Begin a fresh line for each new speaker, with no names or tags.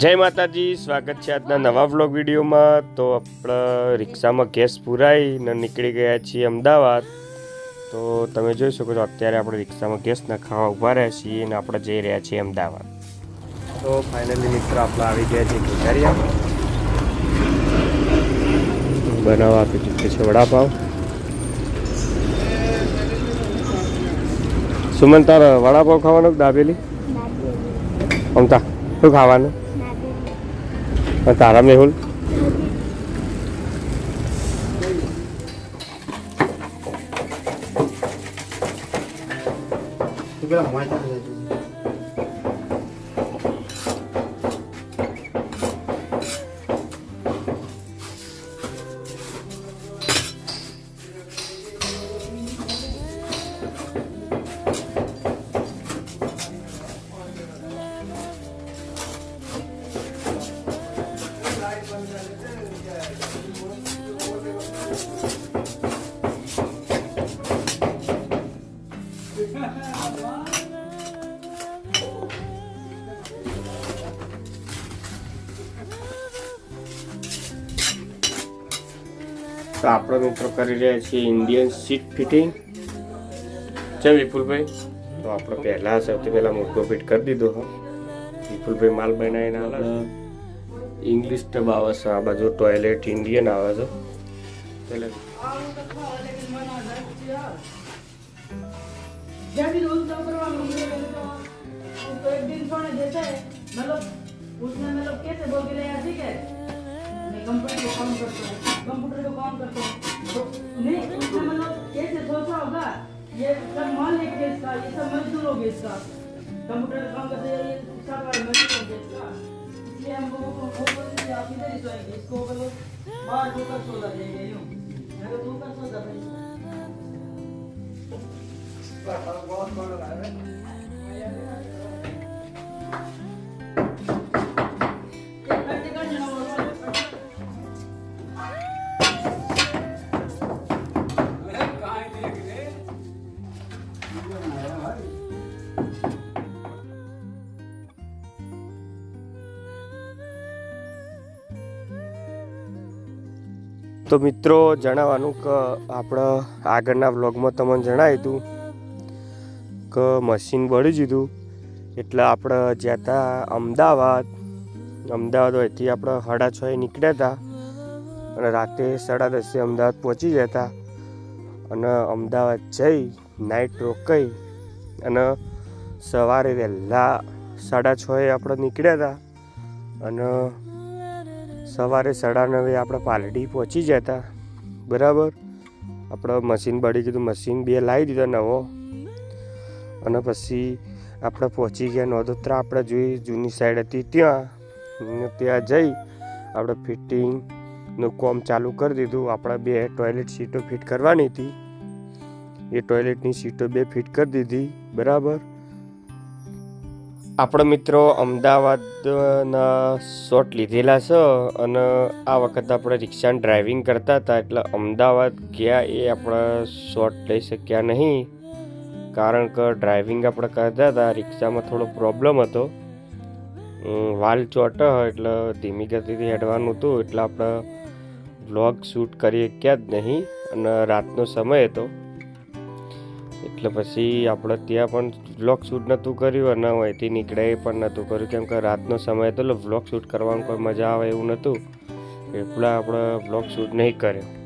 જય માતાજી, સ્વાગત છે આજના નવા વ્લોગ વિડીયોમાં। તો આપણે રિક્ષામાં ગેસ પુરાઈને નીકળી ગયા છીએ અમદાવાદ। તો તમે જોઈ શકો છો અત્યારે આપણે રિક્ષામાં ગેસ નખાવા ઊભા રહ્યા છીએ અને આપણે જઈ રહ્યા છીએ અમદાવાદ। તો ફાઇનલી મિત્રો આપણે આવી ગયા છીએ ગુજારિયા, બનાવવા આપી દીધું છે વડાપાવ। સુમન, તારે વડાપાવ ખાવાનો દાબેલી અમતા શું ખાવાનું? तारा मेहुल तो આપણે મિત્રો કરી રહ્યા છીએ ઇન્ડિયન સીટ ફિટિંગ। છે વિપુલભાઈ, તો આપણે પહેલા સૌથી પહેલા મુદ્દો ફિટ કરી દીધો હા। વિપુલભાઈ માલ બનાવીને આવે ઇંગ્લિશ ટબ આવે છે, આ બાજુ ટોયલેટ ઇન્ડિયન આવે છે। એટલે
कंप्यूटर को काम करता है, कंप्यूटर को काम करता है तो नहीं उसने मतलब कैसे सोचा होगा ये सब मान ले के इसका ये सब मजदूर हो गए इसका कंप्यूटर का काम करते हैं ये सब मजदूर हो गए इसका। इसलिए हम लोगों को बोल रहे हैं आप इधर ही सोएंगे, इसको बोलो बाहर होकर सो जाएंगे यूं अगर तू कर सो जा भाई बहुत कौन रहा है।
તો મિત્રો જણાવવાનું કે આપણે આગળના વ્લોગમાં તમને જણાવ્યું હતું કે મશીન બળી દીધું, એટલે આપણે જ્યાં હતા અમદાવાદ હોયથી આપણે 6:30 નીકળ્યા હતા અને રાતે 10:30 અમદાવાદ પહોંચી ગયા હતા અને અમદાવાદ જઈ નાઇટ રોકાઈ અને સવારે વહેલા 6:30 આપણે નીકળ્યા હતા અને સવારે 9:30 આપણે પાલડી પહોંચી ગયા હતા। બરાબર, આપણે મશીન બળી ગયું, મશીન 2 લાવી દીધો નવો અને પછી આપણે પહોંચી ગયા નોંધોત્રા। આપણે જોઈ જૂની સાઈડ હતી ત્યાં જઈ આપણે ફિટિંગનું કામ ચાલુ કરી દીધું। આપણે 2 ટોયલેટ સીટો ફિટ કરવાની હતી, એ ટોયલેટની સીટો 2 ફિટ કરી દીધી। બરાબર, આપણે મિત્રો અમદાવાદના શોટ લીધેલા છે અને આ વખત આપણે રિક્ષાની ડ્રાઇવિંગ કરતા હતા, એટલે અમદાવાદ ગયા એ આપણે શોટ લઈ શક્યા નહીં, કારણ કે ડ્રાઇવિંગ આપણે કરતા હતા રિક્ષામાં થોડો પ્રોબ્લેમ હતો, વાલ ચોટ એટલે ધીમી ગતિથી હેડવાનું હતું, એટલે આપણે વ્લોગ શૂટ કરી શક્યા જ નહીં અને રાતનો સમય હતો એટલે પછી આપણે ત્યાં પણ વ્લોગ શૂટ નહોતું કર્યું અને અહીંથી નીકળે એ પણ નહોતું કર્યું, કેમ કે રાતનો સમય હતો એટલે વ્લોગ શૂટ કરવાનું કોઈ મજા આવે એવું નહોતું, એટલે આપણે વ્લોગ શૂટ નહીં કર્યો।